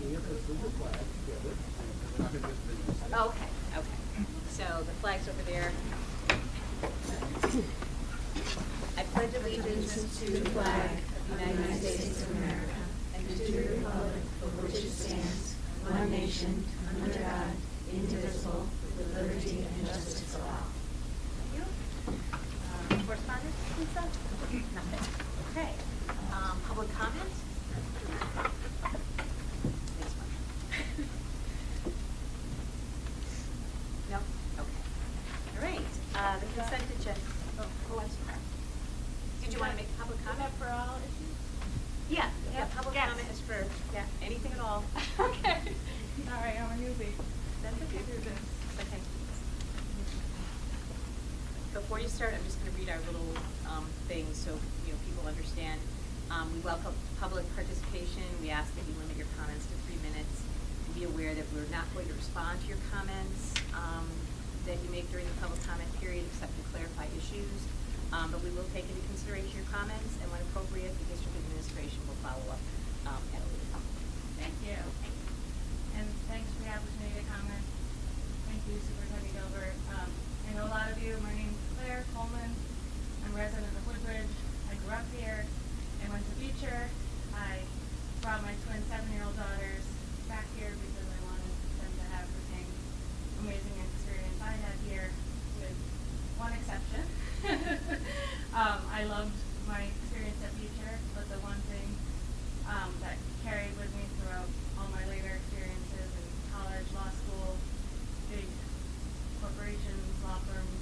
Okay, okay. So the flag's over there. I pledge allegiance to the flag of the United States of America and to the republic for which it stands, one nation, under God, indivisible, with liberty and justice for all. Thank you. Correspondence, Lisa? Nothing. Okay. Public comment? This one. No? Okay. All right. The consent agenda. Oh, I'm sorry. Did you want to make public comment for all issues? Yeah. Yeah. Public comment is for anything at all. Okay. All right. I'm a newbie. That's okay. Okay. Before you start, I'm just going to read our little thing so people understand. We welcome public participation. We ask that you limit your comments to 3 minutes. And be aware that we're not going to respond to your comments that you make during the public comment period, except to clarify issues. But we will take into consideration your comments, and when appropriate, the district administration will follow up at a later time. Thank you. And thanks for the opportunity to comment. Thank you, Superintendent Gilbert. I know a lot of you. My name is Claire Coleman. I'm a resident of Woodbridge. I grew up here and went to Beecher. I brought my twin 7-year-old daughters back here because I wanted them to have the same amazing experience I had here, with one exception. I loved my experience at Beecher, but the one thing that carried with me throughout all my later experiences in college, law school, big corporations, law firms,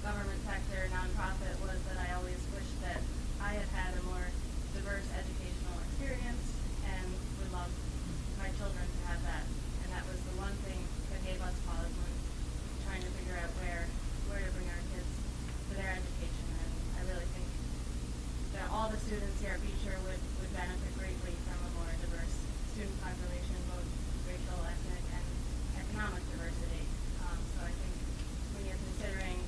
government sector, nonprofit, was that I always wished that I had had a more diverse educational experience and would love my children to have that. And that was the one thing that gave us pause when trying to figure out where to bring our kids for their education. And I really think that all the students here at Beecher would benefit greatly from a more diverse student population, both racial, ethnic, and economic diversity. So I think when you're considering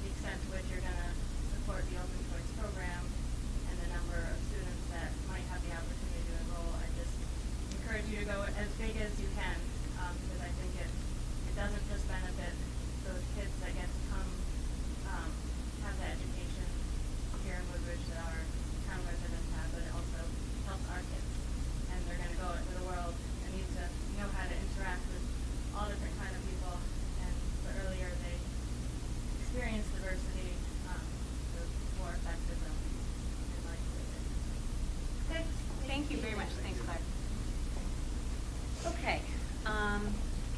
the extent to which you're going to support the open choice program and the number of students that might have the opportunity to enroll, I just encourage you to go as big as you can, because I think it doesn't just benefit those kids that get to come have the education here in Woodbridge that our town residents have, but it also helps our kids. And they're going to go into the world and need to know how to interact with all different kind of people. And the earlier they experience diversity, the more effective they'll be in life with it. Thanks. Thank you very much. Thanks, Claire. Okay.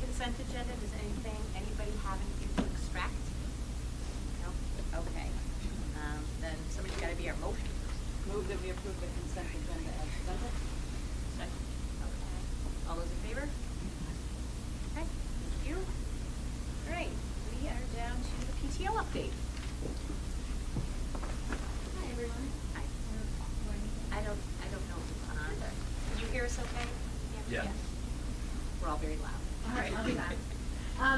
Consent agenda. Does anybody have anything to extract? No? Okay. Then somebody's got to be our motion first. Move that we approve the consent agenda as presented. Second. Okay. All those in favor? Okay. Thank you. All right. We are down to the PTO update. Hi, everyone. Hi. I don't know what's on either. Can you hear us okay? Yeah. We're all very loud. All right, I'll be back.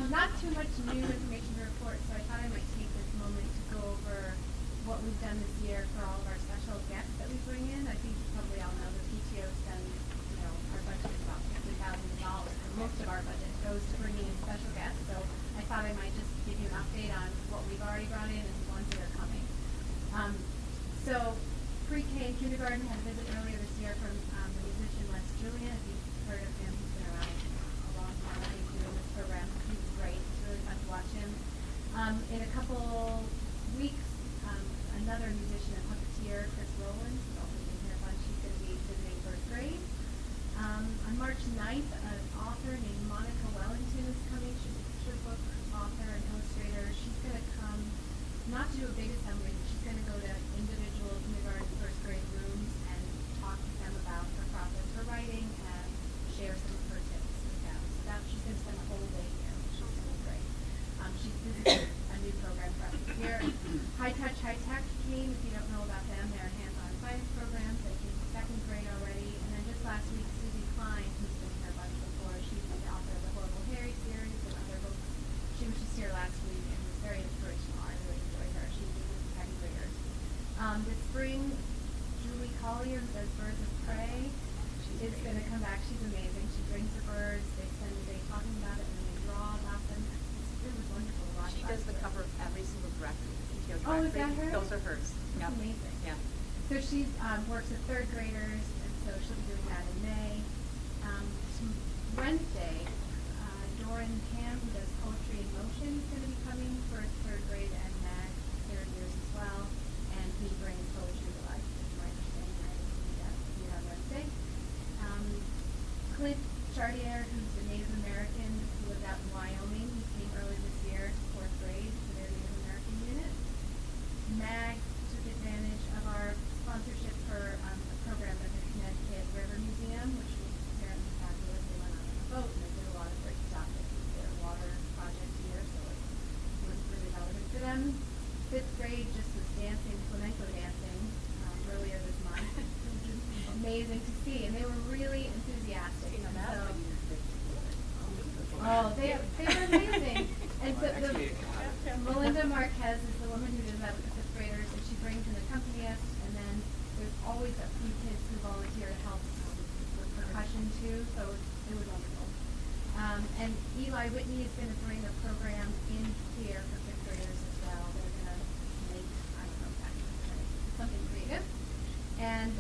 Not too much new information to report, so I thought I might take this moment to go over what we've done this year for all of our special guests that we bring in. I think you probably all know the PTO spends, our budget is about $50,000, and most of our budget goes to bringing in special guests. So I thought I might just give you an update on what we've already brought in and the ones that are coming. So pre-K and kindergarten had a visit earlier this year from the musician Les Julian. If you've heard of him, he's been around a long time, I think, doing this program. He was great. It's really fun to watch him. In a couple weeks, another musician and puppeteer, Chris Rowland, who's also been here a bunch. She's going to be visiting first grade. On March 9th, an author named Monica Wellington is coming. She's a picture book author and illustrator. She's going to come, not to do a big assembly, but she's going to go to individual kindergarten, first grade rooms and talk with them about her process for writing and share some of her tips with them. So that she's going to spend the whole day here, which is really great. This is a new program for us here. High Touch, High Tech team, if you don't know about them, they're hands-on science programs. They came to second grade already. And then just last week, Susie Klein, who's been here a bunch before, she's the author of the Horrible Harry series and other books. She was just here last week and was very inspirational. I really enjoyed her. She's with the second graders. This spring, Julie Collier, who does Birds of Prey, is going to come back. She's amazing. She brings the birds. They spend the day talking about it, and then they draw about them. It was wonderful to watch. She does the cover of every single directory, the PTO directory. Oh, is that her? Those are hers. That's Yep. amazing. Yeah. So she works with third graders, and so she'll be doing that in May. Wednesday, Doran Ham, who does Poetry in Motion, is going to be coming for third grade and MAG third years as well. And he brings poetry to life, is my understanding. I will see that here on Wednesday. Clint Chartier, who's a Native American who lives out in Wyoming, he came early this year, fourth grade, for their Native American unit. MAG took advantage of our sponsorship for a program at the Connecticut River Museum, which was apparently fabulous. They went on a boat and they did a lot of great stuff with their water project here, so it was really relevant for them. Fifth grade just was dancing, flamenco dancing, earlier this month. Which was amazing to see, and they were really enthusiastic. And so, oh, they were amazing. And so Melinda Marquez is the woman who does that with the fifth graders, and she brings in accompany us, and then there's always a few kids who volunteer to help with percussion too, so it was wonderful. And Eli Whitney is going to bring a program in here for fifth graders as well. They're going to make, I don't know exactly, something creative. And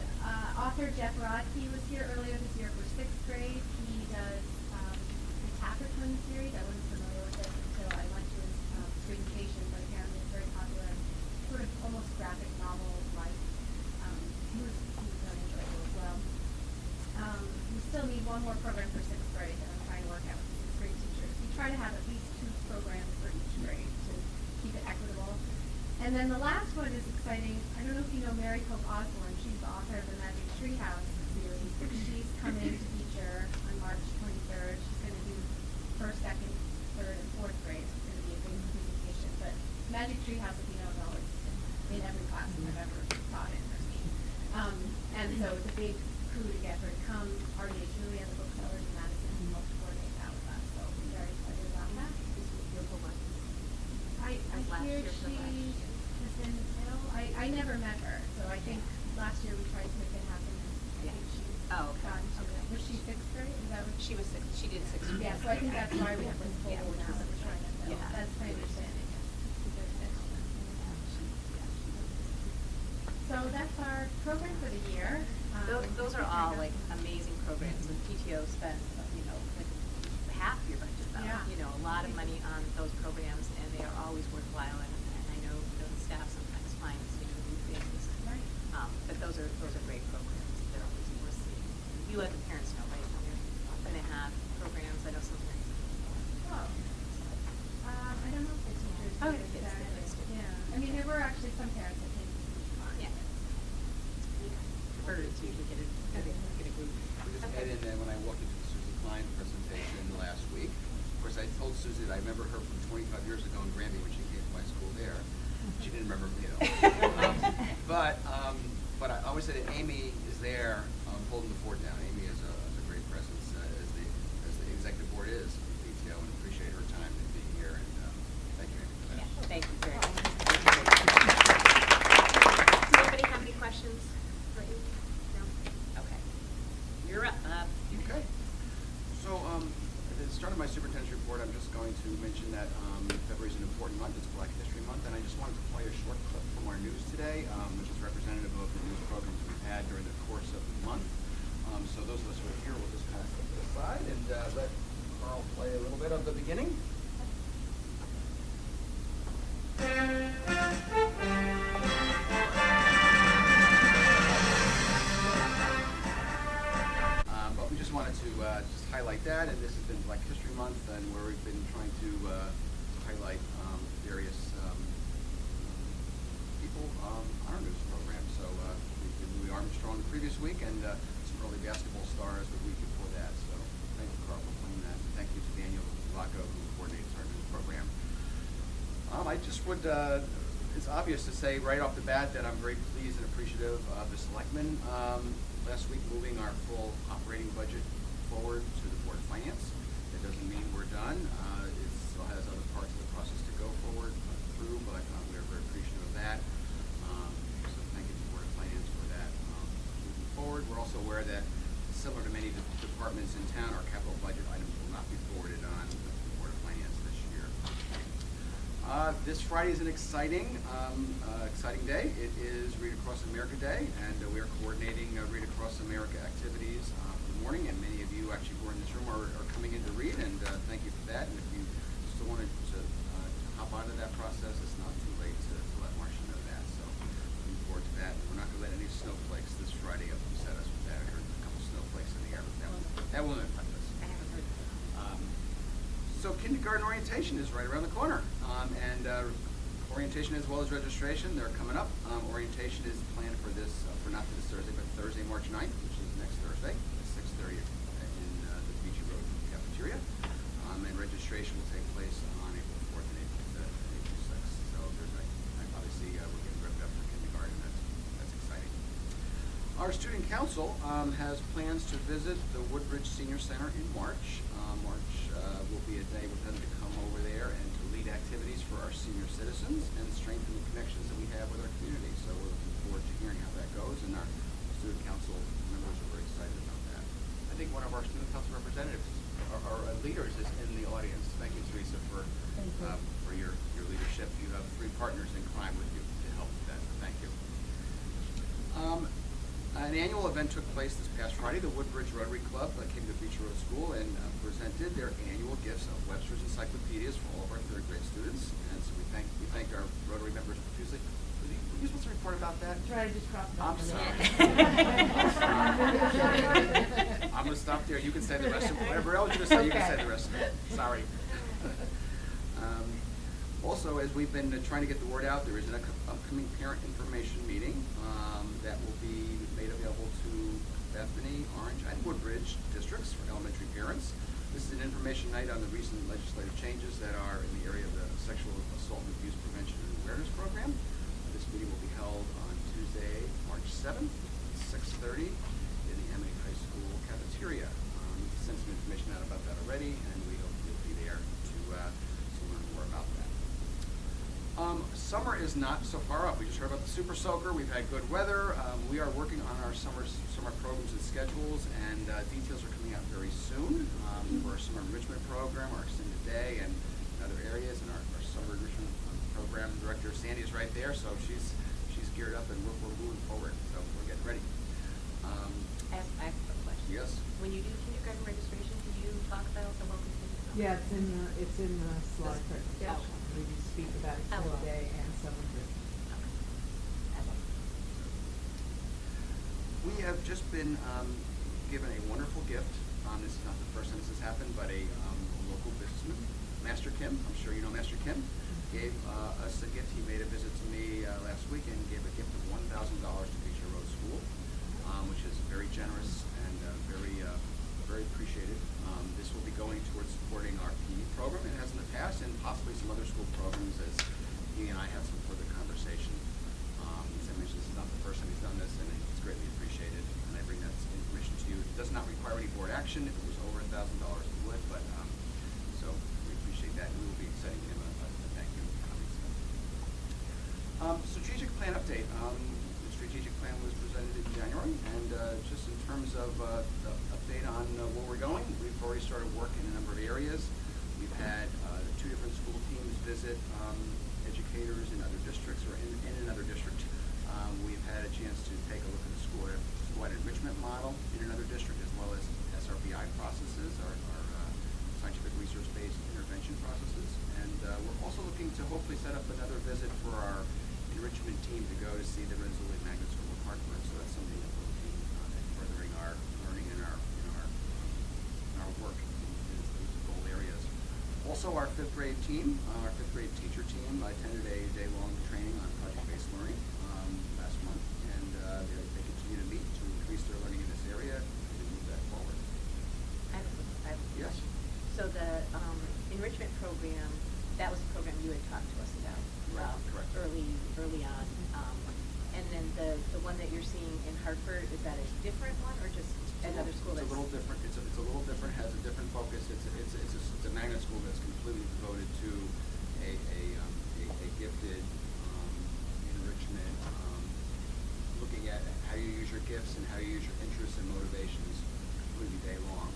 author Jeff Rodkey was here earlier this year for sixth grade. He does the Tapperton series. I wasn't familiar with it until I went to his presentation, but apparently it's very popular, sort of almost graphic novel-like. He was very enjoyable as well. We still need one more program for sixth grade that I'm trying to work out with the sixth grade teachers. We try to have at least 2 programs for each grade to keep it equitable. And then the last one is exciting. I don't know if you know Mary Pope Osborne. She's the author of the Magic Treehouse series. She's coming to feature on March 23rd. She's going to do first, second, third, and fourth grade. It's going to be a big presentation. But Magic Treehouse, if you don't know, is in every class I've ever taught in or seen. And so it's a big coup to get her to come. RDA Julie and the booksellers in Madison helped coordinate that with us. So we're very excited about that. I hear she has been ill. I never met her, so I think last year we tried to make it happen. I think she's gotten to it. Was she sixth grade? Is that what She was six. She did sixth grade. Yeah, so I think that's why we have this Yeah, whole which now is- that we're trying to fill. yeah. That's my understanding. So that's our program for the year. Those are all like amazing programs, and PTO spends, like half your budget though. Yeah. A lot of money on those programs, and they are always worthwhile. And I know, the staff sometimes finds new things. Right. But those are great programs. They're always worth seeing. You let the parents know, right? When you're going to have programs. I know some parents. Oh. I don't know if the teachers Oh, did the kids that. did. Yeah. I mean, there were actually some parents that came to teach on. Yeah. Birds usually get a group. We just had in when I walked into the Susie Klein presentation last week. Of course, I told Susie that I remember her from 25 years ago in Granby when she came to my school there. She didn't remember me at all. But I always say that Amy is there holding the fort down. Amy is a great presence as the executive board is of the PTO, and appreciate her time and being here. And thank you, Amy, for that. Yeah, thank you very much. Does anybody have any questions for you? No? Okay. You're up. Okay. So, at the start of my superintendent's report, I'm just going to mention that February is an important month. It's Black History Month, and I just wanted to play a short clip from our news today, which is representative of the news programs we've had during the course of the month. So those of us who are here will just kind of step to the side and let Carl play a little bit of the beginning. But we just wanted to just highlight that, and this has been Black History Month, and where we've been trying to highlight various people on our news program. So we did Louis Armstrong the previous week, and some early basketball stars the week before that. So thank you, Carl, for playing that, and thank you to Daniel Laco, who coordinates our news program. I just would, it's obvious to say right off the bat that I'm very pleased and appreciative of the selectmen last week moving our full operating budget forward to the Board of Finance. It doesn't mean we're done. It still has other parts of the process to go forward through, but we're very appreciative of that. So thank you to the Board of Finance for that moving forward. We're also aware that, similar to many departments in town, our capital budget items will not be forwarded on the Board of Finance this year. This Friday is an exciting day. It is Read Across America Day, and we are coordinating Read Across America activities for the morning, and many of you actually who are in this room are coming in to read, and thank you for that. And if you still wanted to hop onto that process, it's not too late to let Marcia know that. So looking forward to that. We're not going to let any snowflakes this Friday upset us with that. I heard a couple snowflakes in the air, but that won't affect us. I haven't heard that. So kindergarten orientation is right around the corner, and orientation as well as registration, they're coming up. Orientation is planned for not for this Thursday, but Thursday, March 9th, which is next Thursday at 6:30 in the Beachy Road cafeteria. And registration will take place on April 4th and April 6th. So obviously we're getting revved up for kindergarten. That's exciting. Our student council has plans to visit the Woodbridge Senior Center in March. March will be a day with them to come over there and to lead activities for our senior citizens and strengthen the connections that we have with our community. So we're looking forward to hearing how that goes, and our student council members are very excited about that. I think one of our student council representatives, our leaders, is in the audience. Thank you, Teresa, for your leadership. You have 3 partners in crime with you to help with that. So thank you. An annual event took place this past Friday. The Woodbridge Rotary Club came to Beach Road School and presented their annual gifts of Webster's Encyclopedias for all of our 3rd grade students. And so we thank our Rotary members profusely. Were you supposed to report about that? Try to just drop it I'm off. sorry. I'm going to stop there. You can say the rest of it. Whatever else you say, you can say the rest of it. Sorry. Also, as we've been trying to get the word out, there is an upcoming parent information meeting that will be made available to Bethany, Orange, and Woodbridge districts for elementary parents. This is an information night on the recent legislative changes that are in the area of the Sexual Assault and Abuse Prevention and Awareness Program. This meeting will be held on Tuesday, March 7th, at 6:30 in the Emily High School cafeteria. We sent some information out about that already, and we hope you'll be there to learn more about that. Summer is not so far up. We just heard about the Super Soaker. We've had good weather. We are working on our summer programs and schedules, and details are coming out very soon for our summer enrichment program, our extended day, and other areas. And our summer enrichment program director, Sandy, is right there, so she's geared up, and we're moving forward. So we're getting ready. I have a question. Yes. When you do kindergarten registration, do you talk about the welcome to Yeah, it's in the slide presentation. Oh. We speak about Oh, extended well. day and summer enrichment. We have just been given a wonderful gift. This is not the first time this has happened, but a local businessman, Master Kim, I'm sure you know Master Kim, gave us a gift. He made a visit to me last week and gave a gift of $1,000 to Beecher Road School, which is very generous and very appreciated. This will be going towards supporting our PE program. It has in the past, and possibly some other school programs, as he and I have some further conversation. As I mentioned, this is not the first time he's done this, and it's greatly appreciated. And I bring that information to you. It does not require any board action. If it was over $1,000, it would. But so we appreciate that, and we will be sending him a thank you comment. Strategic plan update. The strategic plan was presented in January, and just in terms of the update on where we're going, we've already started work in a number of areas. We've had 2 different school teams visit educators in other districts or in another district. We've had a chance to take a look at the school-wide enrichment model in another district, as well as SRBI processes, our scientific research-based intervention processes. And we're also looking to hopefully set up another visit for our enrichment team to go to see the Rensselaer Magnet School of Hartford. So that's something that we're looking at furthering our learning and our work in those goal areas. Also, our 5th grade team, our 5th grade teacher team, attended a day-long training on project-based learning last month, and they continue to meet to increase their learning in this area and to move that forward. Yes. So the enrichment program, that was a program you had talked to us about. Right, correct. Early on. And then the one that you're seeing in Hartford, is that a different one or just another school It's that's? a little different. It's a little different. Has a different focus. It's a magnet school that's completely devoted to a gifted enrichment, looking at how you use your gifts and how you use your interests and motivations completely day long.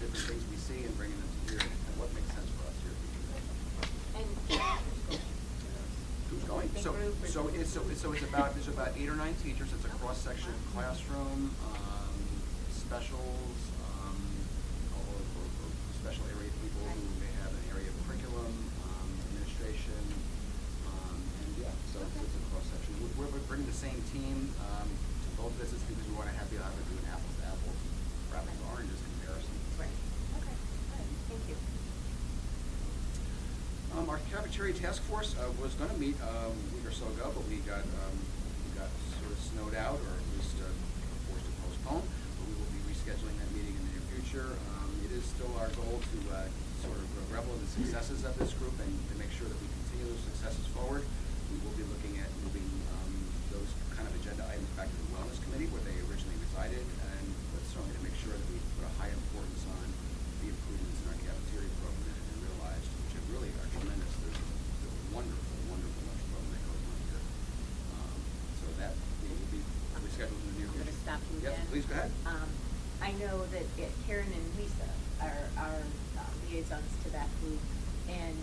different things we see and bringing them to here and what makes sense for us here at Beecher Road. And Who's going? Big So, group or- there's about 8 or 9 teachers. It's a cross-section classroom, specials, or special area people who may have an area of curriculum, administration, and yeah, so it's a cross-section. We're bringing the same team to both businesses because we want to be able to do an apples to apples, or apples to oranges comparison. Right. Okay. Good. Thank you. Our cafeteria task force was going to meet a week or so ago, but we got sort of snowed out, or at least forced to postpone. But we will be rescheduling that meeting in the near future. It is still our goal to sort of revel in the successes of this group and to make sure that we continue those successes forward. We will be looking at moving those kind of agenda items back to the wellness committee where they originally resided, but certainly to make sure that we put a high importance on the improvements in our cafeteria program and realized, which have really are tremendous. There's a wonderful, wonderful lunch program that goes on here. So that will be rescheduled in the near I'm future. going to stop you Yes, again. please go ahead. I know that Karen and Lisa are our liaisons to that group, and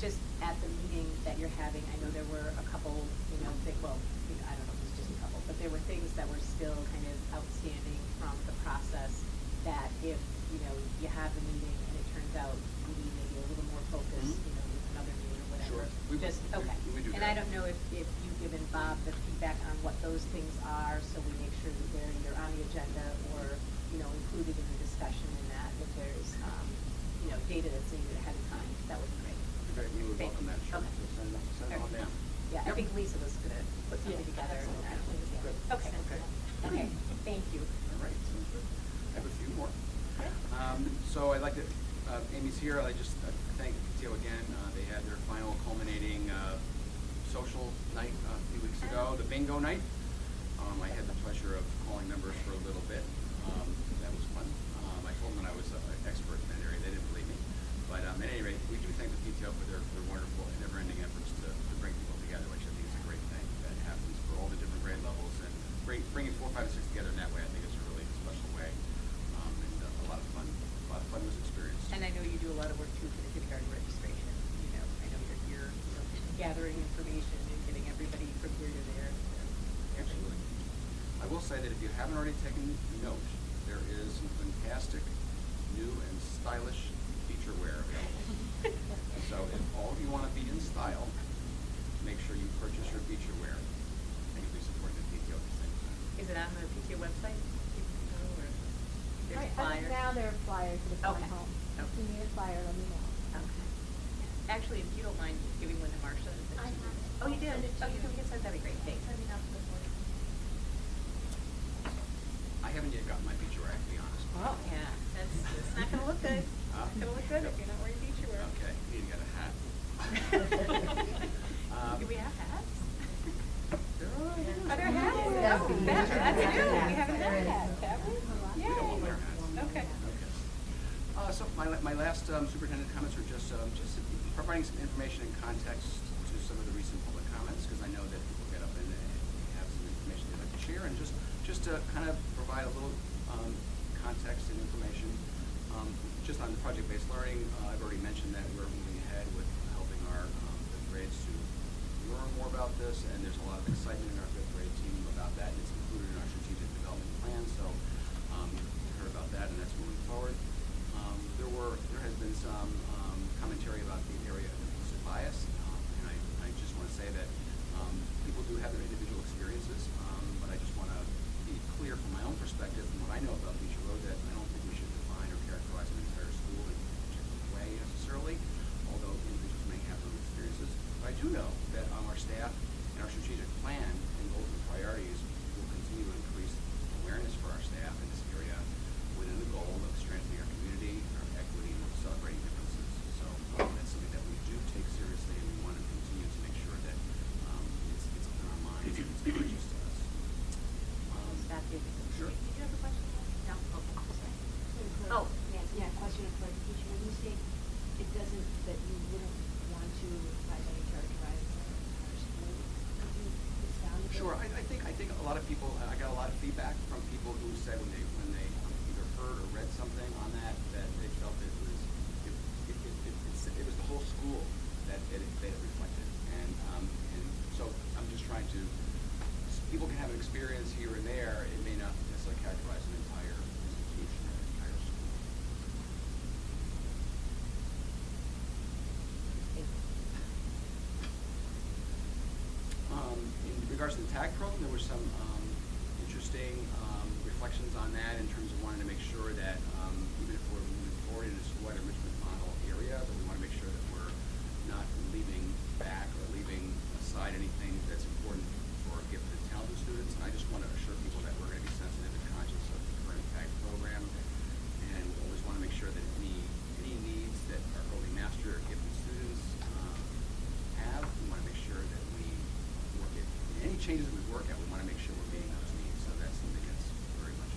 just at the meeting that you're having, I know there were a couple, I don't know if it's just a couple, but there were things that were still kind of outstanding from the process that if, you have a meeting and it turns out you need maybe a little more focus, Mhm. with another meeting or whatever. Sure. We would do And that. I don't know if you've given Bob the feedback on what those things are, so we make sure that they're either on the agenda or, included in the discussion, and that if there's, data that's needed ahead of time, that would be great. Okay, we would Thank welcome you. that, sure. Okay. So send it on down. Yeah, I Yep. think Lisa was gonna put something together, and I don't think it's Good. Okay. Okay. Okay, thank you. All right, sounds good. I have a few more. Okay. So I'd like to, Amy's here, I'd just thank PTO again. They had their final culminating social night a few weeks ago, the bingo night. I had the pleasure of calling members for a little bit. That was fun. I told them that I was an expert in that area. They didn't believe me. But at any rate, we do thank the PTO for their wonderful and never-ending efforts to bring people together, which I think is a great thing that happens for all the different grade levels. And bringing 4, 5, and 6 together in that way, I think is a really special way. And a lot of fun. A lot of fun was experienced. And I know you do a lot of work too for the kindergarten registration. I know you're here, gathering information and getting everybody from here to there. Absolutely. I will say that if you haven't already taken note, there is some fantastic new and stylish feature wear available. So if all of you want to be in style, make sure you purchase your feature wear and you'll be supporting the PTO at the same time. Is it on the PTO website? People can go, or there's Right, flyers? now there are flyers that have Okay. gone home. If Okay. you need a flyer, let me know. Okay. Actually, if you don't mind giving one to Marcia. I have it. Oh, you do? I'll send it to Oh, you you. can send, that'd be great, thanks. Send it out to the board. I haven't yet gotten my feature wear, to be honest. Oh, yeah, it's not gonna look good. It's Huh? not gonna look good if you're not wearing feature wear. Okay, you need to get a hat. Do we have hats? There are. Are there hats? Yes. Oh, that's new, we haven't There had is. hats, have we? We don't all wear hats. Okay. Okay. So my last superintendent comments are just providing some information and context to some of the recent public comments, because I know that people get up and have some information they'd like to share, and just to kind of provide a little context and information. Just on the project-based learning, I've already mentioned that we're moving ahead with helping our fifth grades to learn more about this, and there's a lot of excitement in our fifth grade team about that, and it's included in our strategic development plan. So you heard about that, and that's moving forward. There has been some commentary about the area of implicit bias, and I just want to say that people do have their individual experiences, but I just want to be clear from my own perspective, from what I know about Beecher Road, that I don't think we should define or characterize an entire school in a particular way necessarily, although individuals may have their own experiences. But I do know that our staff and our strategic plan and goals and priorities will continue to increase awareness for our staff in this area within the goal of strengthening our community, our equity, and celebrating differences. So that's something that we do take seriously, and we want to continue to make sure that it's on our minds and it's conscious to us. Stop you. Sure. Did you have a question? No? Okay. Oh, Nancy. Yeah, question of clarification. When you say it doesn't, that you wouldn't want to, by any characterize our school, could you expound a bit? Sure. I think a lot of people. I got a lot of feedback from people who said when they either heard or read something on that actual school that it reflected. And so I'm just trying to, people can have an experience here and there, it may not necessarily characterize an entire institution or an entire school. In regards to the TAG program, there were some interesting reflections on that in terms of wanting to make sure that even if we're moving forward in a school enrichment model area, that we want to make sure that we're not leaving back or leaving aside anything that's important for gifted and talented students. And I just want to assure people that we're going to be sensitive and conscious of the current TAG program, and we always want to make sure that any needs that our early master or gifted students have, we want to make sure that we work at any changes we work at. We want to make sure we're meeting those needs. So that's something that's very much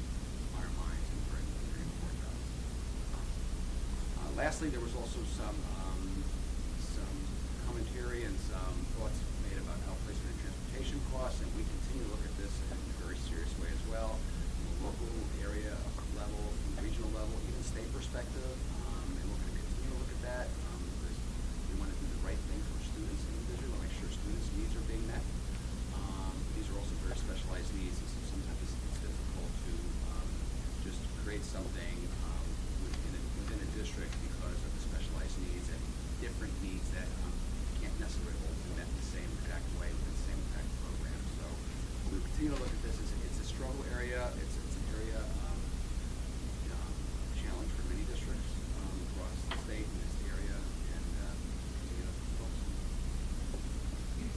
on our minds and very, very important to us. Lastly, there was also some commentary and some thoughts made about outplacement and transportation costs, and we continue to look at this in a very serious way as well, from the local area level, from the regional level, even state perspective, and we're going to continue to look at that because we want to do the right thing for students individually. We want to make sure students' needs are being met. These are also very specialized needs, and so sometimes it's difficult to just create something within a district because of the specialized needs and different needs that can't necessarily be met in the same exact way within the same exact program. So we continue to look at this. It's a struggle area. It's an area challenge for many districts across the state in this area, and continue to focus on it.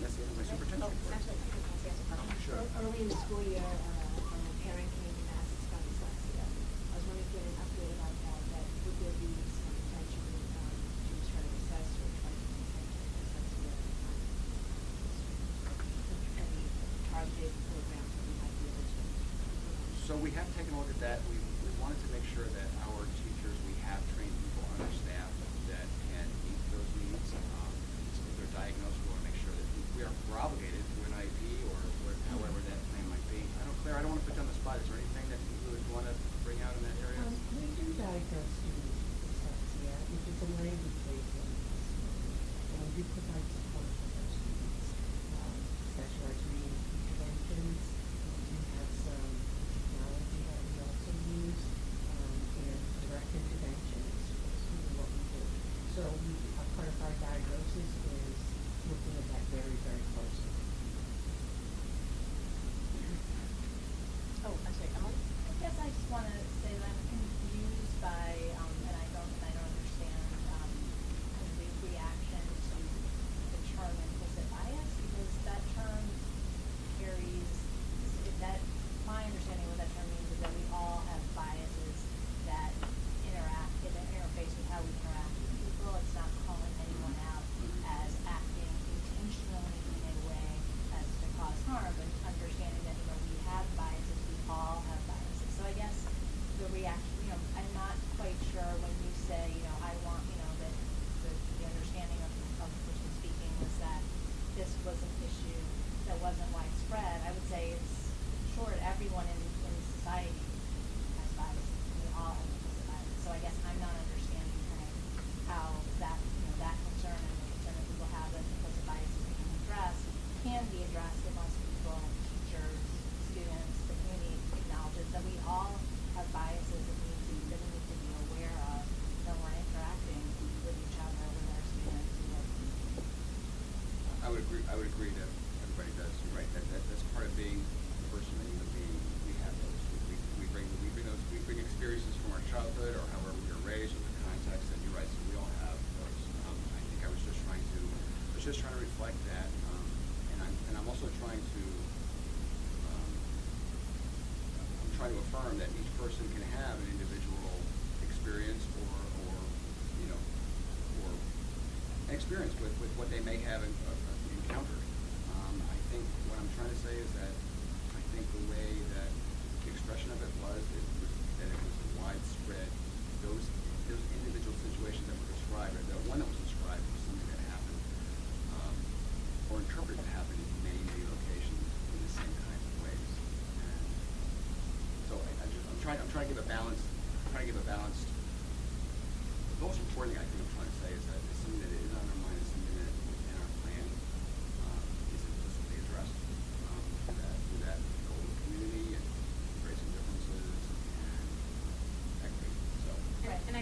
That's the end of my superintendent report. Actually, I can answer a question. Sure. Early in the school year, a parent came and asked us about dyslexia. I was wondering if you had an update about that, would there be some intention to try to assess or try to detect dyslexia? Any targeted programs that we might be able to? So we have taken a look at that. We wanted to make sure that our teachers, we have trained people on our staff that can meet those needs. If they're diagnosed, we want to make sure that we're obligated to an IEP or however that plan might be. Claire, I don't want to put you on the spot. Is there anything that you would want to bring out in that area? We do diagnose students with dyslexia, which is a language-based illness. And we do provide support for those students. Specialized reading interventions. We do have some technology that we also use, and direct interventions is really what we do. So a part of our diagnosis is looking at that very, very closely. Oh, I'm sorry, Emily? I guess I just want to say that I'm confused by, and I don't understand, kind of the reaction to the term implicit bias, because that term carries, my understanding of what that term means is that we all have biases that interface with how we interact with people. It's not calling anyone out as acting intentionally in a way as to cause harm, but understanding that, we have biases, we all have biases. So I guess the reaction, I'm not quite sure when you say, I want, that the understanding of the person speaking was that this was an issue that wasn't widespread. I would say it's sure everyone in society has biases. We all have implicit biases. So I guess I'm not understanding kind of how that, that concern and the concern that people have that implicit biases can be addressed unless people, teachers, students, the community acknowledges that we all have biases that we need to be aware of when we're interacting with each other, with our students. I would agree that everybody does. You're right. That's part of being a person, a human being. We have those. We bring experiences from our childhood or however we were raised or the context. And you're right. So we all have those. I think I was just trying to reflect that, and I'm also trying to affirm that each person can have an individual experience or an experience with what they may have encountered. I think what I'm trying to say is that I think the way that the expression of it was that it was widespread. Those individual situations that were described, or the one that was described was something that happened or interpreted to happen in many, many locations in the same kinds of ways. And so I'm trying to give a balanced. The most important thing I think I'm trying to say is that it's something that is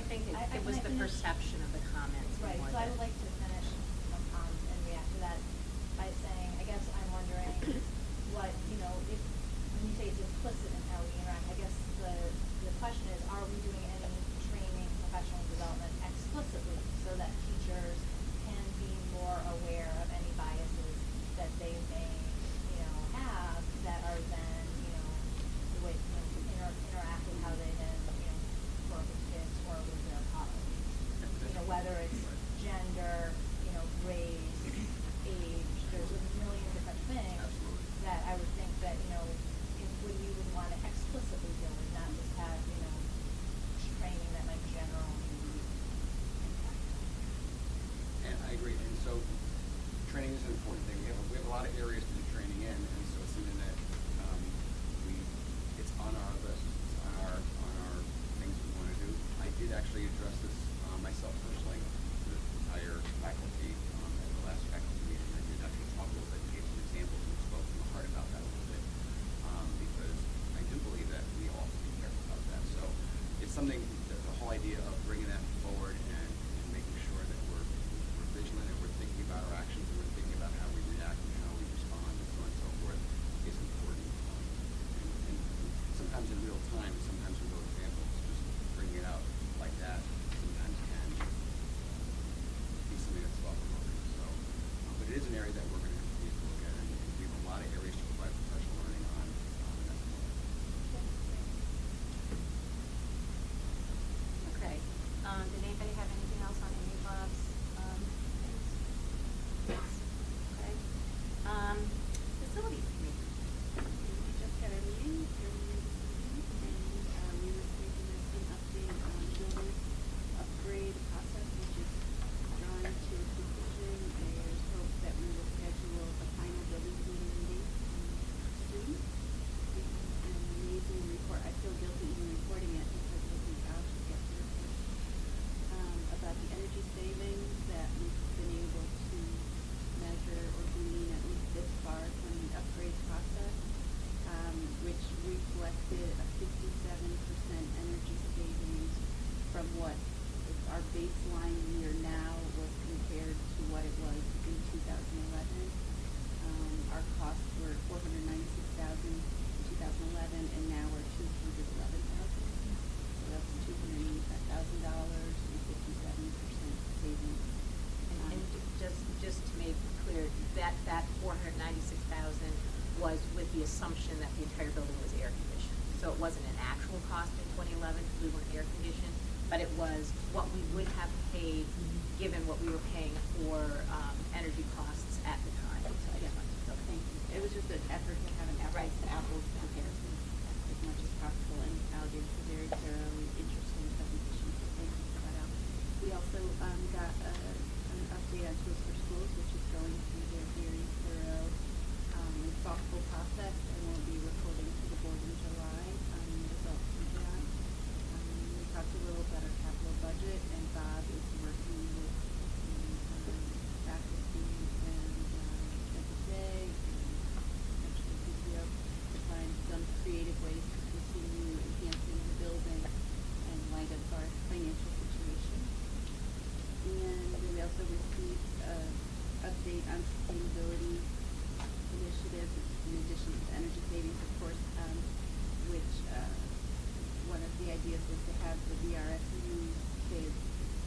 think I- it can was I the finish? perception of the comments. Right, more so I than- would like to finish and react to that by saying, I guess I'm wondering what, if, when you say it's implicit in how we interact, I guess the question is, are we doing any training, professional development explicitly so that teachers can be more aware of any biases that they may, have that are then, the way, to interact with how they then, work with kids or with their colleagues. Whether it's gender, race, age, there's a million different things Absolutely. that I would think that, if we would want to explicitly do and not just have, training that might generally impact. And I agree, and so training is an important thing. We have a lot of areas to do training in, and so it's something that it's on our list, it's on our things we want to do. I did actually address this myself personally to the entire faculty at the last faculty meeting. I did actually talk a little bit, gave some examples, and spoke from the heart about that a little bit, because I do believe that we all have to be careful about that. So it's something, the whole idea of bringing that forward and making sure that we're vigilant and we're thinking about our actions and we're thinking about how we react and how we respond and so on and so forth is important. And sometimes in real time, sometimes in real examples, just bringing it out like that sometimes can be something that's thought-provoking. So, but it is an area that we're going to continue to look at, and we have a lot of areas to provide professional learning on, and that's one of them. Okay, did anybody have anything else on any of Bob's, things? Yes, okay. Facilities committee. We just had our meeting earlier this evening, and we were taking an update on building upgrade process, which is drawing to a conclusion. There's hope that we will schedule the final building committee meeting soon. An amazing report. I feel guilty even reporting it because it was out to get the report about the energy savings that we've been able to measure or glean at least this far from the upgrade process, which reflected a 57% energy savings from what our baseline year now was compared to what it was in 2011. Our costs were $496,000 in 2011, and now we're $211,000. So that's $285,000 and 57% savings. And just to make clear, that 496,000 was with the assumption that the entire building was air conditioned. So it wasn't an actual cost in 2011 because we weren't air conditioned, but it was what we would have paid given what we were paying for energy costs at the time. So I just wanted to Thank you. It was just an effort to have an apples to apples comparison as much as possible, and Al gave us a very thorough, interesting presentation, so thank you for that, Al. We also got an update on Tools for Schools, which is going through their very thorough and thoughtful process, and we'll be reporting to the board in July on the results of that. We talked a little about our capital budget, and Bob is working with faculty and FSA and actually PTO to find some creative ways to continue enhancing the building in light of our financial situation. And we also received an update on sustainability initiatives in addition to energy savings, of course, which one of the ideas was to have the VRSU kids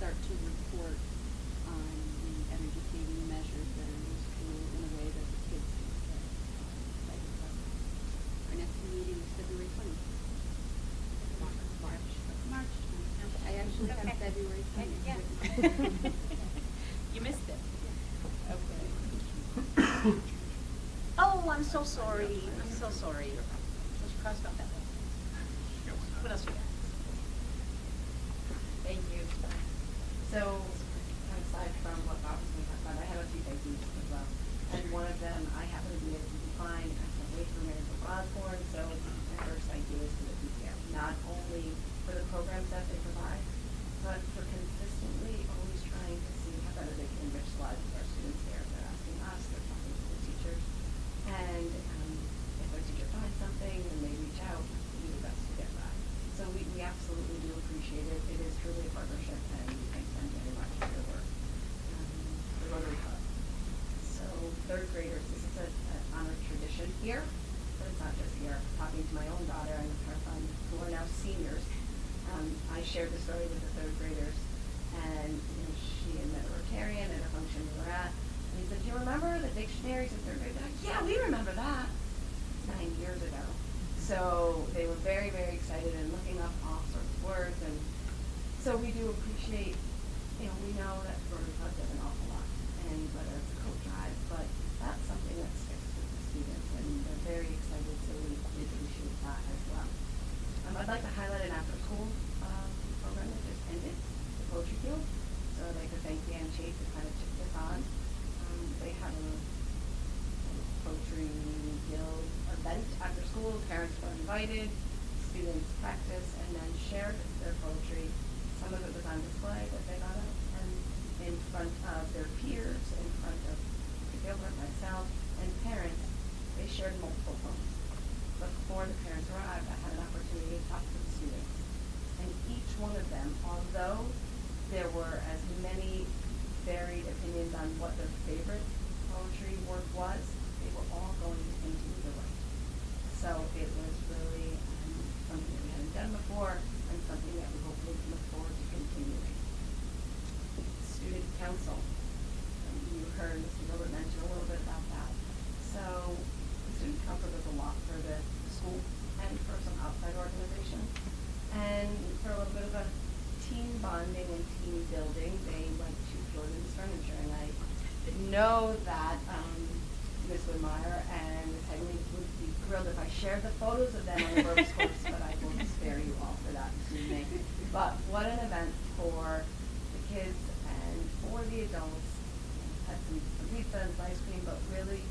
start to report on the energy saving measures that are in the school in a way that the kids can get excited about. Our next meeting is February 20th. March 20th. I actually have February 20th. Yeah. written. You missed it. Okay. Oh, I'm so sorry. I'm so sorry. Was you crossed off that one? What else you got? Thank you. So, aside from what Bob was going to talk about, I have a few things as well. And one of them, I happen to be able to define, I can't wait for Mary Osborne, so my first idea is for the PTO. Not only for the programs that they provide, but for consistently always trying to see how better they can enrich the lives of our students there. They're asking us, they're talking to the teachers, and if a teacher finds something, then they reach out, we do the best to get that. So we absolutely do appreciate it. It is truly a partnership, and we thank them very much for their work. The Rotary Club. So third graders, this is an honored tradition here, but it's not just here. Talking to my own daughter and her son, who are now seniors, I shared the story with the third graders, and she had met a Rotarian at a function we were at, and he said, "Do you remember the dictionaries in third grade?" They're like, "Yeah, we remember that." 9 years ago. So they were very, very excited and looking up all sorts of words, and so we do appreciate, we know that Rotary Club does an awful lot, and whether it's a coat drive, but that's something that sticks with the students, and they're very excited, so we appreciate that as well. I'd like to highlight an after-school program that just ended, the Poetry Field. So I'd like to thank Dan Chase who kind of took this on. They have a poetry guild event after school. Parents were invited, students practiced, and then shared their poetry. Some of it was on display that they got out, and in front of their peers, in front of Gilbert, myself, and parents, they shared multiple poems. But before the parents arrived, I had an opportunity to talk to the students. And each one of them, although there were as many varied opinions on what their favorite poetry work was, they were all going to continue to write. So it was really something that we hadn't done before, and something that we hopefully can look forward to continuing. Student council. You heard Mr. Gilbert mention a little bit about that. So the student council does a lot for the school and for some outside organizations. And for a little bit of a team bonding and team building, they went to Jordan's Furniture, and I know that Ms. Woodmeyer and Ms. Hegley would be thrilled if I shared the photos of them on the ropes course, but I will spare you all for that this evening. But what an event for the kids and for the adults. Had some pizza and some ice cream, but really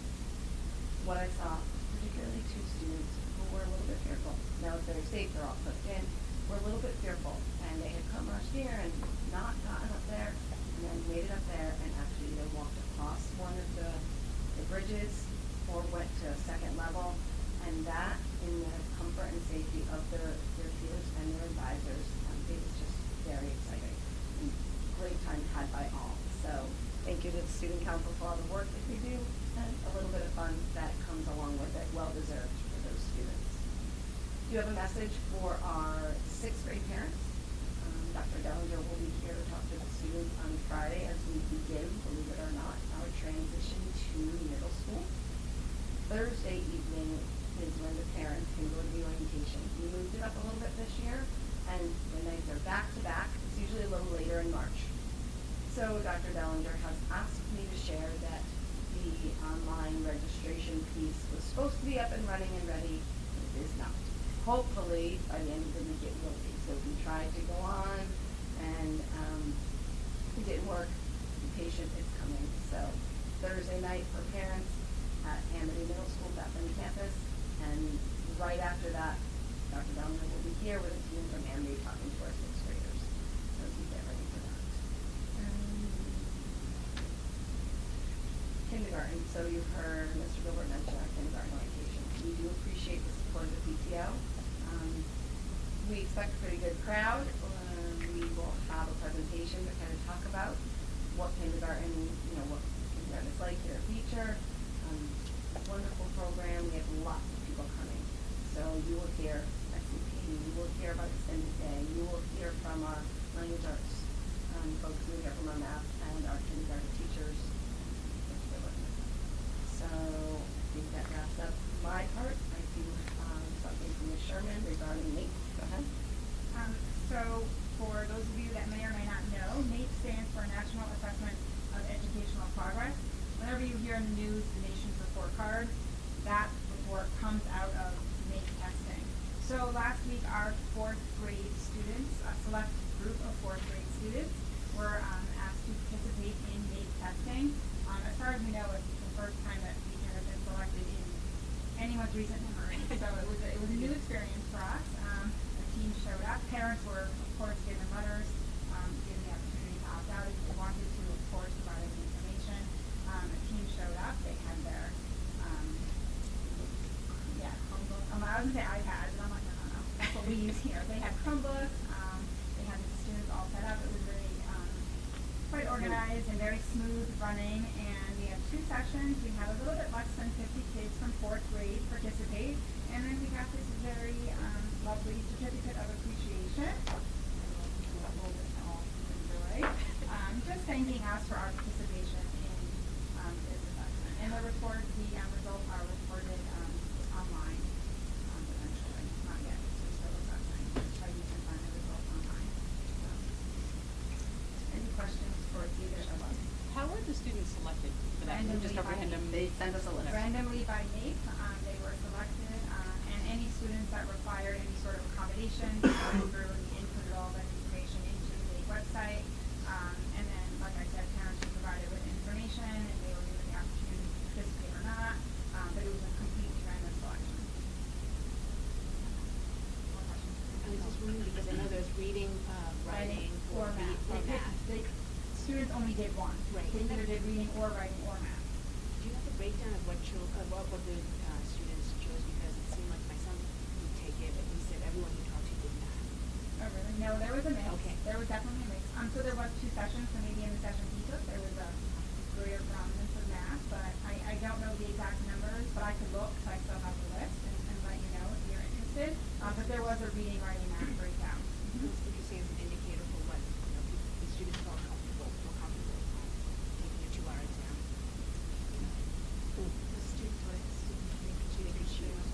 what I saw, particularly two students who were a little bit fearful. Now it's very safe, they're all clipped in, were a little bit fearful, and they had come last year and not gotten up there, and then made it up there, and actually they walked across one of the bridges or went to a second level, and that in the comfort and safety of their peers and their advisors, it was just very exciting and great time had by all. So thank you to the student council for all the work that we do, and a little bit of fun that comes along with it, well deserved for those students. You have a message for our 6th grade parents. Dr. Dellinger will be here to talk to the students on Friday as we begin, believe it or not, our transition to middle school. Thursday evening is when the parents can go to the orientation. We moved it up a little bit this year, and the nights are back to back. It's usually a little later in March. So Dr. Dellinger has asked me to share that the online registration piece was supposed to be up and running and ready, but it is not. Hopefully, by the end of the week it will be. So we tried to go on, and it didn't work. Be patient, it's coming. So Thursday night for parents at Amity Middle School, Bethany campus, and right after that, Dr. Dellinger will be here with a team from Amity talking to our 6th graders. So we get ready for that. Kindergarten. So you heard Mr. Gilbert mention our kindergarten orientation. We do appreciate the support of the PTO. We expect a pretty good crowd. We will have a presentation to kind of talk about what kindergarten, what kindergarten is like here at Beecher. Wonderful program. We have lots of people coming. So you will hear SCP, you will hear about extended day, you will hear from our language arts folks, you will hear from our math and our kindergarten teachers. So I think that wraps up my part. I do something from Ms. Sherman regarding NAEP. Go ahead. So for those of you that may or may not know, NAEP stands for National Assessment of Educational Progress. Whenever you hear in the news the nation's report card, that report comes out of NAEP testing. So last week our 4th grade students, a select group of 4th grade students, were asked to participate in NAEP testing. As far as we know, it's the first time that Beecher has been selected in anyone's recent memory. So it was a new experience for us. The team showed up. Parents were, of course, given letters, given the opportunity to opt out if they wanted to, of course, provide any information. The team showed up. They had their, Chromebook. I was going to say iPads, and I'm like, no. That's what we use here. They had Chromebooks. They had the students all set up. It was really quite organized and very smooth running, and we have 2 sessions. We had a little bit less than 50 kids from 4th grade participate, and then we got this very lovely certificate of appreciation. We'll hold it all enjoy. Just thanking us for our participation in this assessment. And the results are reported online eventually. Not yet, we're still assessing, so you can find the results online. Any questions for either of us? How were the students selected for that? Randomly Just a by random. name. They sent us a list. Randomly by NAEP, they were selected, and any students that required any sort of accommodation, we went through and inputted all that information into the NAEP website. And then, like I said, parents were provided with information, and they were given the opportunity to participate or not, but it was a completely random selection. More questions? I was just wondering, because I know there's reading, writing, or math. or math. Students only did one. Right. They either did reading or writing or math. Do you have a breakdown of what the students chose? Because it seemed like my son would take it, and he said everyone he talked to did math. Oh, really? No, there was a mix. Okay. There was definitely a mix. So there was 2 sessions, so maybe in the session he took, there was a greater predominance of math, but I don't know the exact numbers, but I could look, so I still have the list and let you know if you're interested. But there was a reading, writing, math breakdown. It's interesting as an indicator for what, the students feel comfortable taking a 2-hour exam. The students they could choose.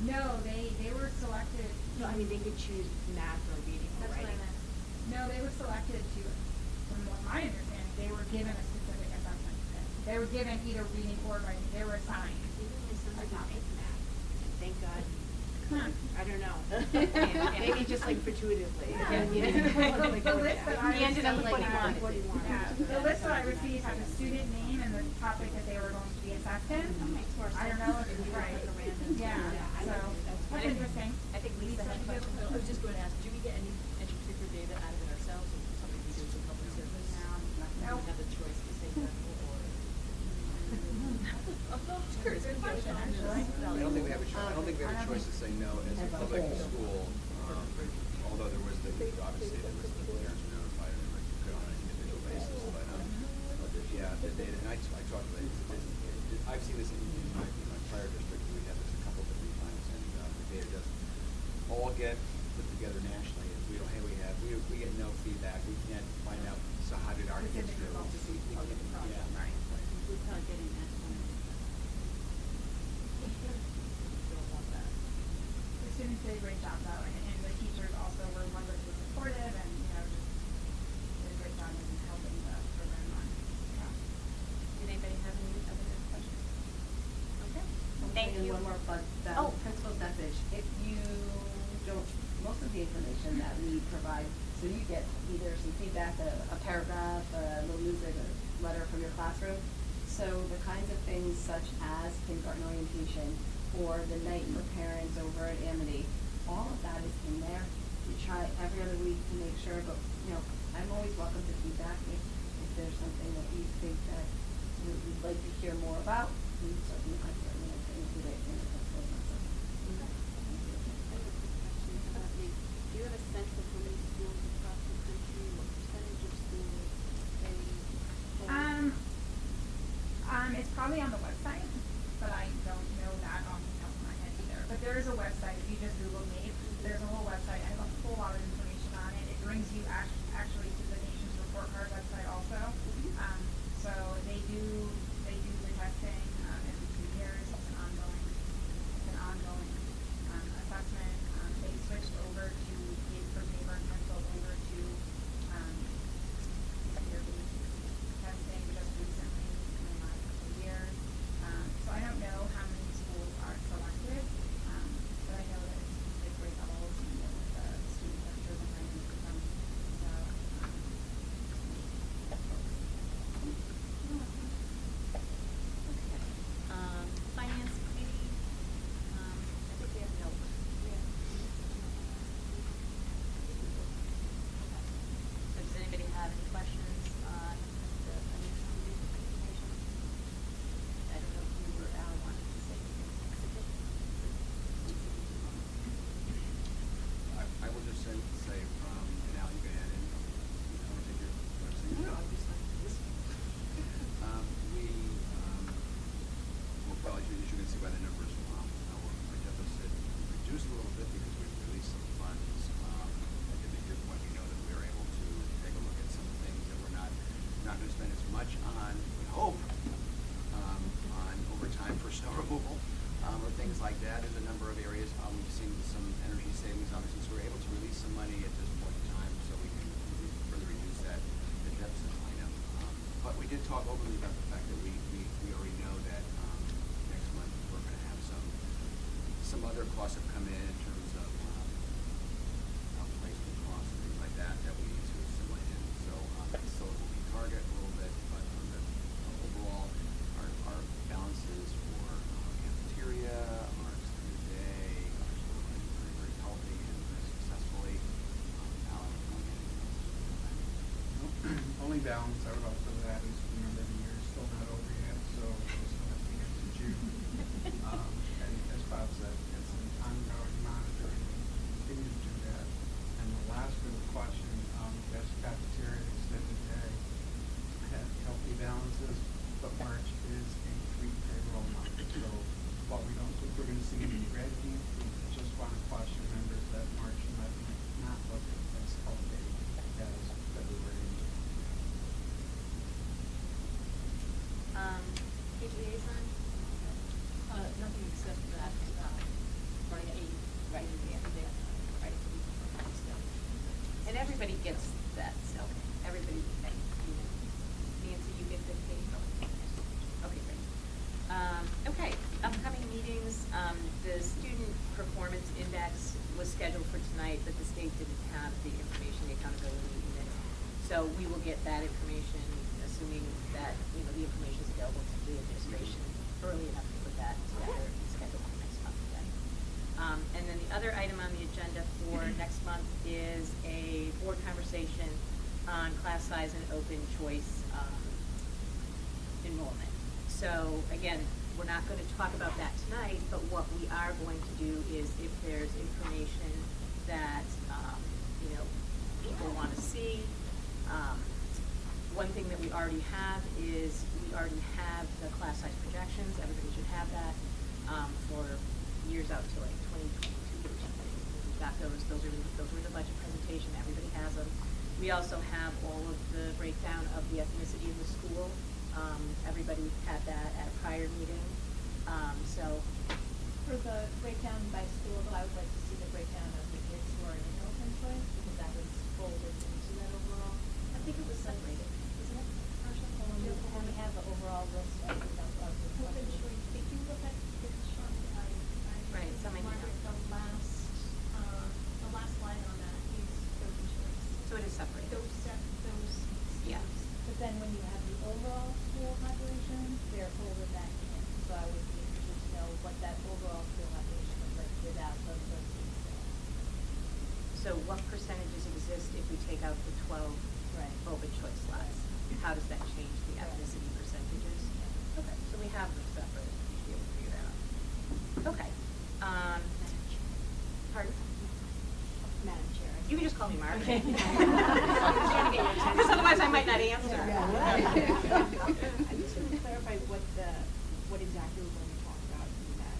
No, they were selected. No, I mean, they could choose math or reading or That's what I writing. meant. No, they were selected to, from what my understanding, they were given a specific assessment. They were given either reading or writing. They were assigned. Even my son did not make math. Thank God. Huh. I don't know. Maybe just like fortuitously. Yeah. The list that I He ended up with what he received wanted. Yeah, the list that I received had the student name and the topic that they were going to be assessed in. I don't know if it's right. Yeah, so, that's interesting. I think Lisa had a question. I was just going to ask, do we get any particular data out of it ourselves, or something we do as a public service? No. Do we have the choice to say no, or? I'm just curious, good question, actually. I don't think we have a choice to say no as a public school, although there was obviously there was the parents were notified and they were good on an individual basis, but yeah, the data, and I talked to I've seen this in my prior district, we had this a couple different times, and the data doesn't all get put together nationally. We don't, we get no feedback, we can't find out, so how did our kids do? Specific results. Yeah. Right. We're probably getting that one. Don't want that. The students did a great job though, and the teachers also were wonderfully supportive and, just did a great job in helping the program run. Yeah. Did anybody have any other questions? Okay. Thank And you. one more plug, the Oh. principal's message. If you don't, most of the information that we provide, so you get either some feedback, a paragraph, a little music, a letter from your classroom. So the kinds of things such as kindergarten orientation or the night for parents over at Amity, all of that is in there. We try every other week to make sure, but I'm always welcome to feedback if there's something that you think that you'd like to hear more about. We certainly include it in the principal's message. Do you have a sense of how many schools across the country, what percentage of schools they hold? It's probably on the website, but I don't know that off the top of my head either. But there is a website. If you just Google NAEP, there's a whole website. I have a whole lot of information on it. It brings you actually to the Nation's Report Card website also. So they do the testing every 2 years. It's an ongoing openly about the fact that we already know that next month we're going to have some other costs have come in terms of outplacement costs and things like that we need to assimilate in. So still it will be target a little bit, but overall our balances for cafeteria, our extended day, are still running very, very healthy and very successfully. Alan, Only balance I would offer that is, remember, the year's still not over yet, so we still have the end of June. And as Bob said, it's an ongoing monitoring, we continue to do that. And the last bit of the question, yes, cafeteria and extended day have healthy balances, but March is a pre-payroll month. So while we don't think we're going to see any revenue, we just want to caution members that March might not look as healthy as February. Kate liaison? Nothing except that, running at 80, right, at the end of the day, right, so we can stuff. And everybody gets that, so everybody, you know, Nancy, you get the pay. Okay, great. Okay, upcoming meetings, the student performance index was scheduled for tonight, but the state didn't have the information, the accountability unit. So we will get that information, assuming that, you know, the information is available to the administration early enough to put that together and schedule for next month then. And then the other item on the agenda for next month is a board conversation on class size and open choice enrollment. So again, we're not going to talk about that tonight, but what we are going to do is if there's information that, you know, people want to see, one thing that we already have is we already have the class size projections. Everybody should have that for years out to like 2022 or something. We've got those. Those were the budget presentation. Everybody has them. We also have all of the breakdown of the ethnicity in the school. Everybody had that at a prior meeting. So For the breakdown by school, though, I would like to see the breakdown of the kids who are in open choice, because that was folded into that overall. I think it was separated, isn't it? And we have the overall list of the Open choice, did you look at the chart? Right, some idea. Margaret, the last line on that is open choice. So it is separated. Those. Yeah. But then when you have the overall school population, they're folded back in. So I would be interested to know what that overall school population looks like without those pieces. So what percentages exist if we take out the 12 open choice slots? How does that change the ethnicity percentages? Okay, so we have them separate. We should be able to figure that out. Okay. Pardon? Madam Chair. You can just call me Margaret. Okay. Because otherwise I might not answer. I just want to clarify what exactly we're going to talk about in that,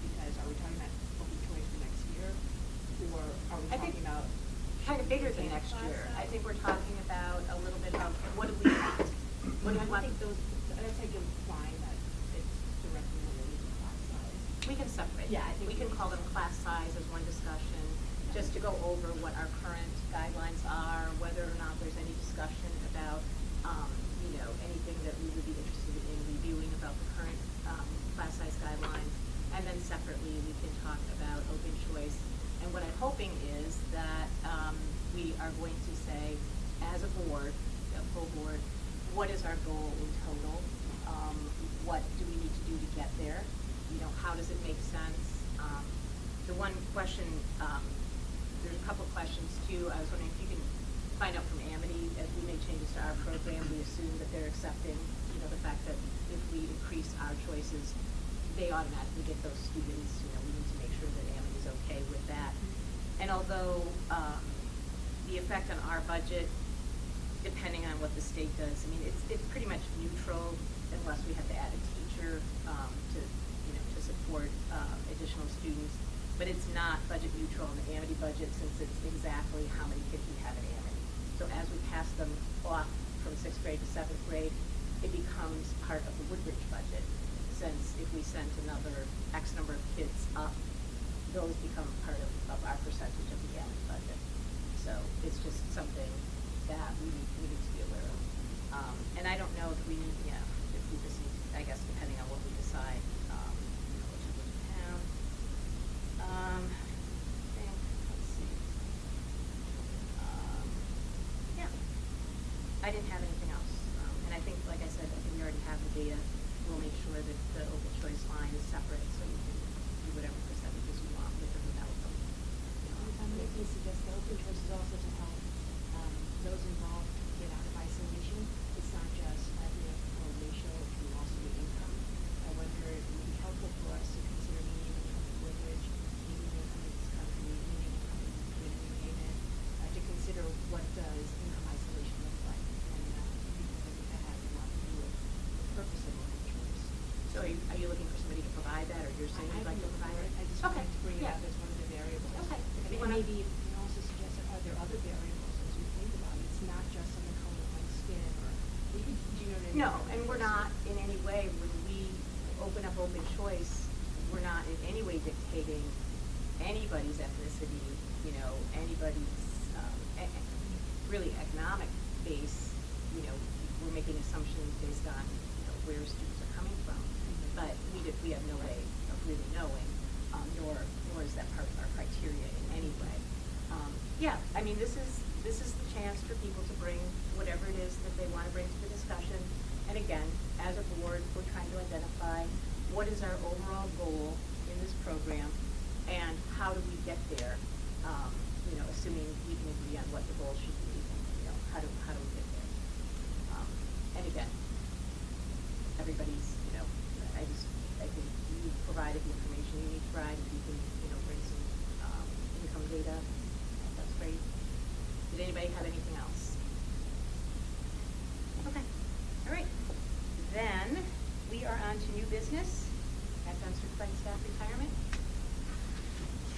because are we talking about open choice for next year, or are we I think talking about? kind of bigger than next year. I think we're talking about a little bit of what do we want? What do we I want? think those, that's like implying that it's directly related to class size. We can separate. Yeah, I think we can call them class size as one discussion, just to go over what our current guidelines are, whether or not there's any discussion about, you know, anything that we would be interested in reviewing about the current class size guidelines. And then separately, we can talk about open choice. And what I'm hoping is that we are going to say, as a board, a full board, what is our goal in total? What do we need to do to get there? You know, how does it make sense? The one question, there's a couple questions too. I was wondering if you can find out from Amity, as we make changes to our program, we assume that they're accepting, you know, the fact that if we increase our choices, they automatically get those students. You know, we need to make sure that Amity is okay with that. And although the effect on our budget, depending on what the state does, I mean, it's pretty much neutral unless we have to add a teacher to, you know, to support additional students. But it's not budget neutral in the Amity budget, since it's exactly how many kids we have at Amity. So as we pass them off from 6th grade to 7th grade, it becomes part of the Woodbridge budget. Since if we sent another X number of kids up, those become part of our percentage of the Amity budget. So it's just something that we need to be aware of. And I don't know if we need I didn't have anything else. And I think, like I said, I think we already have the data. We'll make sure that the open choice line is separate so you can do whatever percentages you want with or without them. If I may please suggest, the open choice is also to help those involved get out of isolation. It's not just ethnic or racial, it can also be income. I wonder if it would be helpful for us to consider median income in Woodbridge, median income in this country, median income in the community, name it, to consider what does income isolation look like, and because I think that has a lot to do with the purpose of open choice. So are you looking for somebody to provide that, or you're saying you'd like to provide it? I just Okay, wanted to bring it yeah. up as one of the variables. Okay. If you And wanna- maybe you can also suggest, are there other variables as we think about it? It's not just on the color of my skin, or, do you know what I mean? No, and we're not in any way, when we open up open choice, we're not in any way dictating anybody's ethnicity, anybody's really economic base. We're making assumptions based on, where students are coming from. But we have no way of really knowing, nor is that part of our criteria in any way. Yeah, I mean, this is the chance for people to bring whatever it is that they want to bring to the discussion. And again, as a board, we're trying to identify what is our overall goal in this program and how do we get there, assuming we can agree on what the goal should be, how do we get there? And again, everybody's, I think you provided the information you need to provide. If you can, bring some income data, that's great. Did anybody have anything else? Okay, all right. Then we are on to new business, at uncertified staff retirement.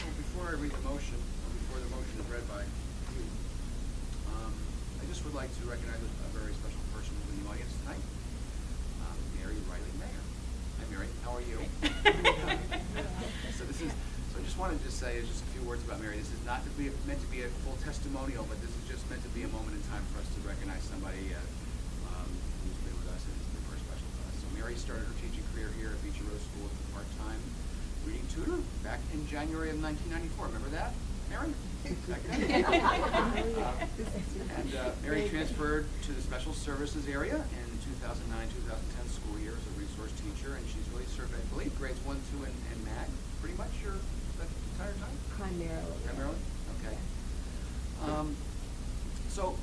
And before I read the motion, or before the motion is read by you, I just would like to recognize a very special person in the audience tonight, Mary Riley Mayer. Hi, Mary. How are you? So I just wanted to say just a few words about Mary. This is not meant to be a full testimonial, but this is just meant to be a moment in time for us to recognize somebody who's been with us and has been very special to us. So Mary started her teaching career here at Beecher Road School as a part-time reading tutor back in January of 1994. Remember that, Mary? Back then. And Mary transferred to the special services area in 2009-2010 school year as a resource teacher, and she's really served, I believe, grades 1, 2, and MAG pretty much your entire time? Primarily. Primarily? Okay. So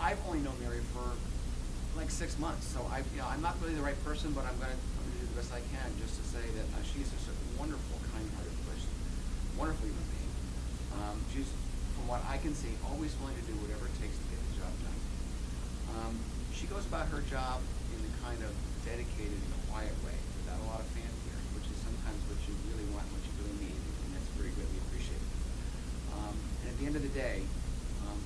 I've only known Mary for like 6 months, so I'm not really the right person, but I'm going to do the best I can just to say that she's just a wonderful, kind-hearted person, wonderful human being. She's, from what I can see, always willing to do whatever it takes to get the job done. She goes about her job in the kind of dedicated and quiet way, without a lot of fanfare, which is sometimes what you really want, what you really need, and that's very greatly appreciated. And at the end of the day,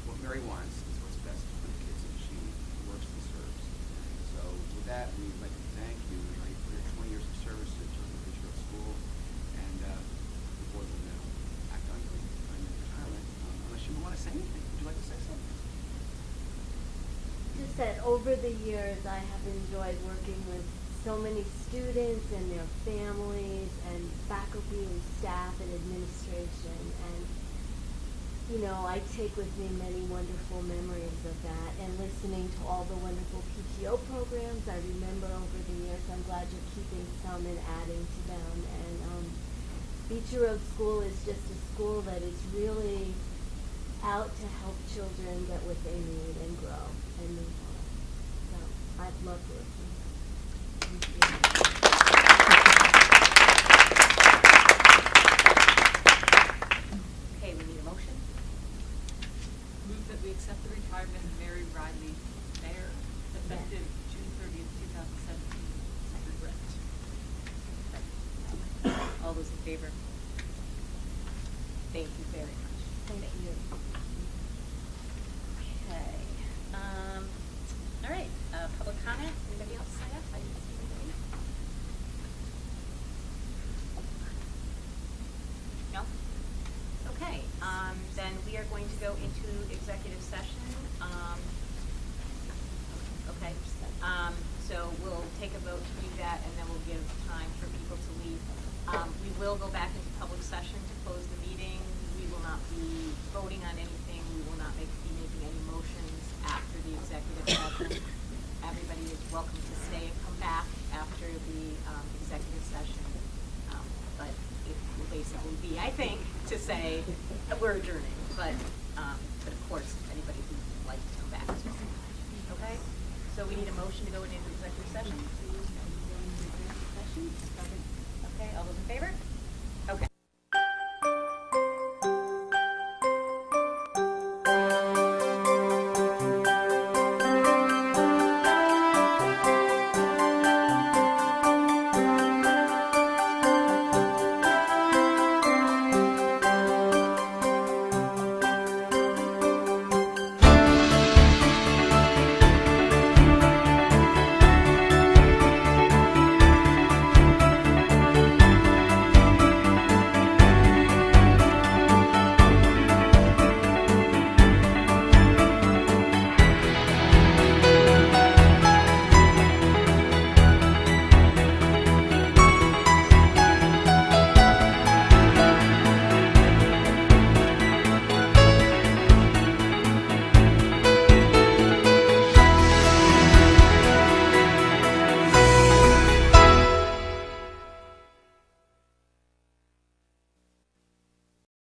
what Mary wants is what's best for the kids that she works and serves. So with that, we'd like to thank you, Mary, for your 20 years of service to the children of Beecher Road School, and the board will now act on your retirement. Unless you want to say anything, would you like to say something? Just that over the years I have enjoyed working with so many students and their families and faculty and staff and administration, and I take with me many wonderful memories of that, and listening to all the wonderful PTO programs I remember over the years. I'm glad you're keeping some and adding to them, and Beecher Road School is just a school that is really out to help children get what they need and grow and move on. So I've loved working with them. Thank you. Okay, we need a motion. Move that we accept the retirement of Mary Riley Mayer, effective June 30th, 2017, as regret. All those in favor? Thank you very much. Thank you. Okay. All right, public comment. Anybody else sign up? I didn't see anybody. No? Okay, then we are going to go into executive session. Okay, so we'll take a vote to do that, and then we'll give time for people to leave. We will go back into public session to close the meeting. We will not be voting on anything. We will not be making any motions after the executive session. Everybody is welcome to stay and come back after the executive session. But it will basically be, I think, to say that we're adjourning. But of course, anybody who would like to come back is welcome. Okay? So we need a motion to go into executive session. Okay, all those in favor?